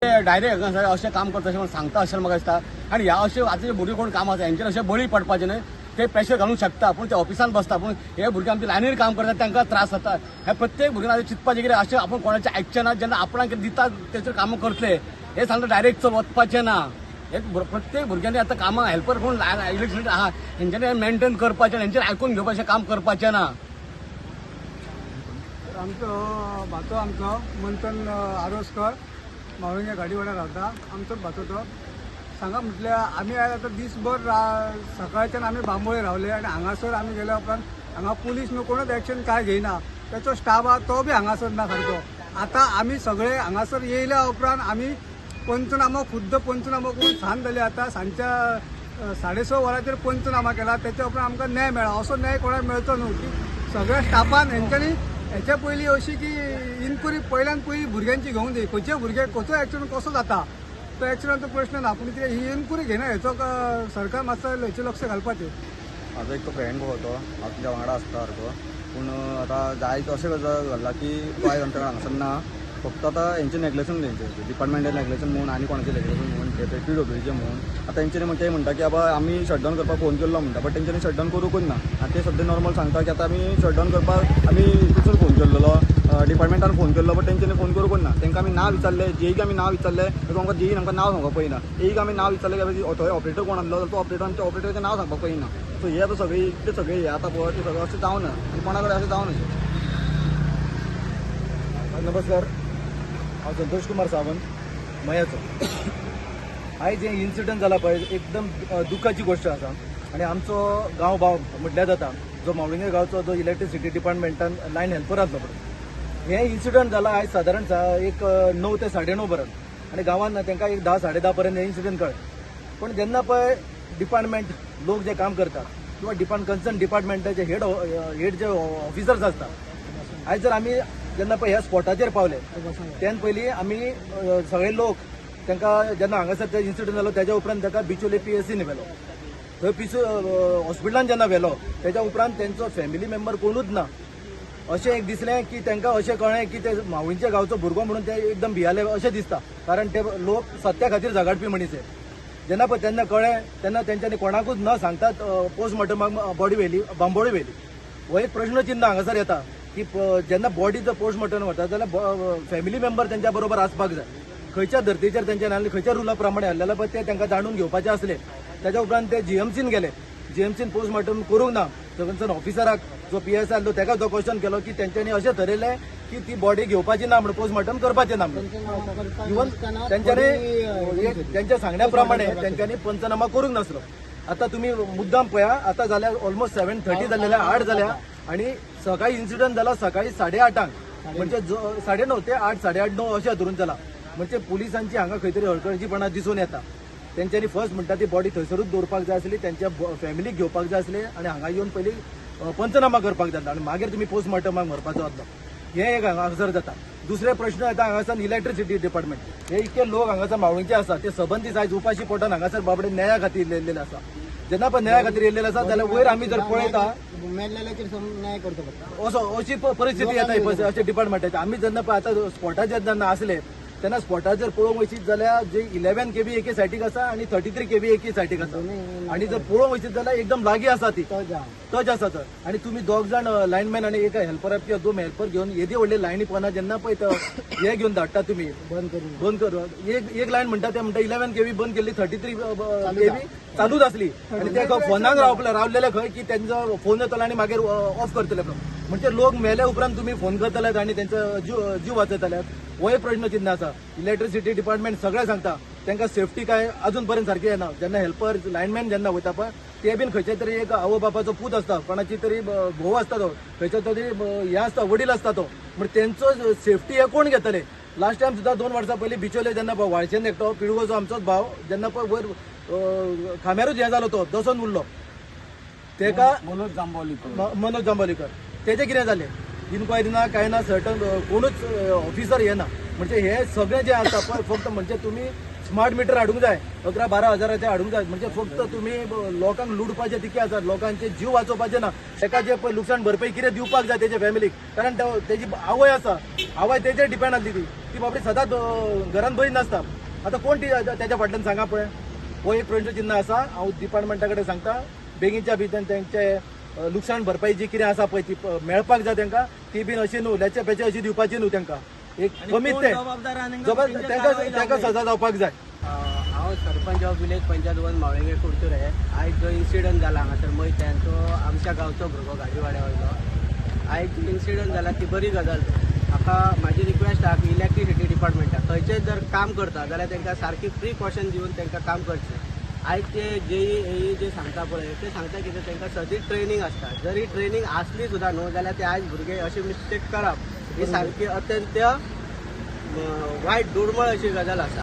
Direct असे काम करता अशें सांगता अशें म्हाका दिसता आनी ह्या अशें आतांचे भुरगे कोण काम आसा हेंचेर अशें बळी पडपाचें न्हय ते प्रेशर घालूंक शकता पूण ते ऑफिसान बसता पूण हे भुरगे आमचे लायनीर काम करतात तांकां त्रास जाता हे प्रत्येक भुरग्यांना चिंतपाचें कितें अशें आपण कोणाचें आयकचें ना जेन्ना आपणाक कितें दिता तेचेर कामां करतले हे सांगता डायरेक्ट चल वचपाचें ना हे प्रत्येक भुरग्यांनी आतां कामां हेल्पर कोण इलेक्ट्रिसिटी आहा हेंच्यांनी मेंटेन करपाचें हेंचेर आयकून घेवपाचें काम करपाचें ना. आमचो भाचो आमचो मंथन आरोसकर मावळिंगे गाडीवाड्यार रावता आमचोच भाचो तो सांगा म्हटल्यार आमी आयज आतां दिसभर सकाळच्यान आमी बांबोळे रावले आनी हांगासर आमी गेल्या उपरांत हांगा पुलीस न्हू कोणूच एक्शन काय घेयना तेचो स्टाफ आहा तो बी हांगासर ना सारको. आतां आमी सगळे हांगासर येयल्या उपरांत आमी पंचनामो खुद्द पंचनामो करून सांज जाली आतां सांजच्या 6:30 वरांचेर पंचनामा केला तेच्या उपरांत आमकां न्याय मेळ्ळा. असो न्याय कोणाक मेळचो न्हू की सगळ्या स्टाफान हेंच्यांनी हेच्या पयलीं अशी की इन्क्वायरी पहिल्यान पयलीं भुरग्यांची घेवंक जाय खंयचे भुरगे खंयचो एक्सिडंट कसो जाता तो एक्सिडंटचो प्रश्न ना पूण कितें ही इन्क्वायरी घेना हेचो सरकार मातसो हेचेर लक्ष घालपाचें. म्हाजो एक फ्रेंड गो तो हांव तुज्या वांगडा आसता सारको पूण आतां जायत अशें घडला की तो आयज आमच्या हांगासर ना फक्त आतां हेंचें नॅग्लेक्शन तेंचें डिपार्टमेंटल नॅग्लेक्शन म्हणून आनी कोणाचें नॅग्लेक्शन म्हणून ते PWCचें म्हणून आतां तेंच्यांनी ते म्हणटा की बाबा आमी शटडावन करपाक फोन केल्लो म्हणटा बट तेंच्यांनी शटडावन करूंकच ना आनी ते सद्या नॉर्मल सांगता की आतां आमी शटडावन करपाक आमी हितून फोन केल्लो डिपार्टमेंटान फोन केल्लो बट तेंच्यांनी फोन करूंकच ना. तांकां आमी नांव विचारलें जेईक आमी नांव विचारलें आमकां जेईन आमकां नांव सांगपाक पळयना एक आमी नांव विचारलें की थंय ऑपरेटर कोण आसलो तो ऑपरेटराचें नांव सांगपाक पळयना. सो हे आतां सगळे हे आतां पळय ते सगळें अशें जावना आनी कोणा कडेन अशें जावना. नमस्कार हांव संतोष कुमार सावंत मयाचो. आयज हे इन्सिडंट जाला पळय एकदम दुखाची गोश्ट आसा आनी आमचो गांव भाव म्हटल्यार जाता जो मावळिंगे गांवचो जो इलेक्ट्रिसिटी डिपार्टमेंटान लायन हेल्पर आसलो पळय हे इन्सिडंट जाला आयज सादारण एक 9 ते 9:30 पर्यंत आनी गांवांत तांकां एक 10-10:30 पर्यंत हे इन्सिडंट कळ्ळें. पण जेन्ना पळय डिपार्टमेंट लोक जे काम करतात किंवा कन्सर्न डिपार्टमेंटाचे हेड जे ऑफिसर्स आसतात आयज जर आमी जेन्ना पळय ह्या स्पॉटाचेर पावले तेन पयलीं आमी सगळे लोक तांकां जेन्ना हांगासर ते इन्सिडंट जालो तेच्या उपरांत ताका बिचोले PSCन व्हेलो थंय हॉस्पिटलान जेन्ना व्हेलो तेच्या उपरांत तेंचो फॅमिली मेंबर कोणूच ना. अशें एक दिसलें की तांकां अशें कळ्ळें की ते मावळींच्या गांवचो भुरगो म्हणून ते एकदम भियाले अशें दिसता कारण ते लोक सत्या खातीर झगडपी मनीस जेन्ना पळय तेन्ना कळ्ळें तेन्ना तेंच्यांनी कोणाकूच न सांगतात पोस्टमॉर्टमाक बॉडी व्हेली बांबोळी व्हेली. हो एक प्रश्न चिन्ह हांगासर येता की जेन्ना बॉडी जर पोस्टमॉर्टम वता जाल्यार फॅमिली मेंबर तेंच्या बरोबर आसपाक जाय. खंयच्या धर्तीचेर तेंच्यानी आसले खंयच्या रुला प्रमाणे आसलेले पळय ते तांकां जाणून घेवपाचे आसले. तेच्या उपरांत ते GMCन गेले GMCन पोस्टमॉर्टम करूंक ना कन्सर्न ऑफिसराक जो PSI आसलो ताका तो क्वेश्चन केलो की तेंच्यांनी अशें ठरयलें की ती बॉडी घेवपाची ना म्हणून पोस्टमॉर्टम करपाचें ना म्हणून इवन तेंच्यांनी तेंच्या सांगण्या प्रमाणे तेंच्यांनी पंचनामा करूंक नासलो. आतां तुमी मुद्दाम पळया आतां जाल्यार ऑलमोस्ट 7:30 जाल्लेल्या 8 जाल्या आनी सकाळी इन्सिडंट जाला सकाळी 8:30 म्हणजे 9:30 ते 8, 8:30, 9 अशें धरून जाला. म्हणजे पुलिसांची हांगा खंय तरी हळकळजीपणा दिसून येता. तेंच्यांनी फर्स्ट म्हणटा ती बॉडी थंयसरूच दवरपाक जाय आसली तेंच्या फॅमिलीक घेवपाक जाय आसले आनी हांगा येवन पयलीं पंचनामा करपाक जाता आनी मागीर तुमी पोस्टमॉर्टमाक व्हरपाचो आसलो. हे एक हांगासर जाता. दुसरे प्रश्न येता हांगासर इलेक्ट्रिसिटी डिपार्टमेंट हे इतके लोक हांगासर मावळींचे आसा ते सबंदीत आयज उपाशी पोटान हांगासर बाबडे न्याया खातीर येयलेले आसा. जेन्ना पण न्याया खातीर येयलेले आसा जाल्यार वयर आमी जर पळयता अशी परिस्थिती येता अशें डिपार्टमेंटाची. आमी जेन्ना पळय आतां स्पॉटाचेर जेन्ना आसले तेन्ना स्पॉटाचेर पळोवंक वयशीत जाल्यार जे 11 kV एके सायडीक आसा आनी 33 kV एके सायडीक आसा आनी जर पळोवंक वयशीत जाल्यार एकदम लागीं आसा ती टच आसा तर. आनी तुमी दोग जाण लायनमॅन आनी एक हेल्पर किंवा 2 हेल्पर घेवन येदी व्हडले लायनी पोना जेन्ना पळय हे घेवन धाडटा तुमी बंद करून एक लायन म्हणटा ते म्हणटा 11 kV बंद केल्ली 33 kV चालूच आसली आनी ते फोनाक रावलेले खंय की तेंचो फोन येतलो आनी मागीर ऑफ करतले. म्हणजे लोक मेले उपरांत तुमी फोन करतल्यात आनी तेंचो जीव वाचयतल्यात हो एक प्रश्न चिन्ह आसा. इलेक्ट्रिसिटी डिपार्टमेंट सगळें सांगता तांकां सेफ्टी काय अजून पर्यंत सारकी येना. जेन्ना हेल्पर लायनमॅन जेन्ना वयता पळय ते बीन खंयचे तरी एक आवय बापाचो पूत आसता कोणाची तरी घोव आसता तो खंयचो तरी हे आसता वडील आसता तो म्हणजे तेंचो सेफ्टी हे कोण घेतले. लास्ट टायम सुद्दां 2 वर्सां पयलीं बिचोले जेन्ना पळय वाळशेन एकटो पिळगोचो आमचोच भाव जेन्ना पळय वयर खांब्यारूच हे जालो तो दसोन उरलो तेका मनोज जांबोलीकर तेजें कितें जालें इन्क्वायरी ना काय ना सर्टन कोणूच ऑफिसर येना. म्हणजे हे सगळें जे आसता पळय फक्त म्हणजे तुमी स्मार्ट मीटर हाडूंक जाय 11-12 हजाराचे हाडूंक जाय म्हणजे फक्त तुम्ही लोकांक लुटपाचे तिके आसात लोकांचे जीव वाचोवपाचे ना ताका जे पळय लुकसाण भरपाई कितें दिवपाक जाय तेजे फॅमिलीक कारण तेजी आवय आसा आवय तेजेर डिपेंड आसली ती बाबडी सदांच घरान बरी नासता आतां कोण ती तेच्या फाटल्यान सांगा पळय हो एक प्रश्न चिन्ह आसा हांव डिपार्टमेंटा कडेन सांगता बेगीनच्या भितर तेंचे लुकसाण भरपाई जी कितें आसा पळय ती मेळपाक जाय तांकां ती बीन अशी न्हू लेचे पेचे अशी दिवपाची न्हू तांकां एक कमीत ते तांकां सजा जावपाक जाय हांव sarpanch of village panchayat one Mavalinge Kudtari आयज जो इन्सिडंट जाला हांगासर मैत्यान तो आमच्या गांवचो भुरगो गाडीवाड्या वयलो आयज जो इन्सिडंट जाला ती बरी गजाल म्हाका म्हाजी रिक्वेस्ट आहा की इलेक्ट्रिसिटी डिपार्टमेंटाक खंयचेंय जर काम करता जाल्यार तांकां सारकी प्रिकॉशन दिवन तांकां काम करचें आयज ते जेई जे सांगता पळय ते सांगता कितें तांकां सदीच ट्रेनींग आसता जरी ट्रेनींग आसली सुद्दां न्हू जाल्यार ते आयज भुरगे अशी मिस्टेक करप ही सारकी अत्यंत वायट दुर्मळ अशी गजाल आसा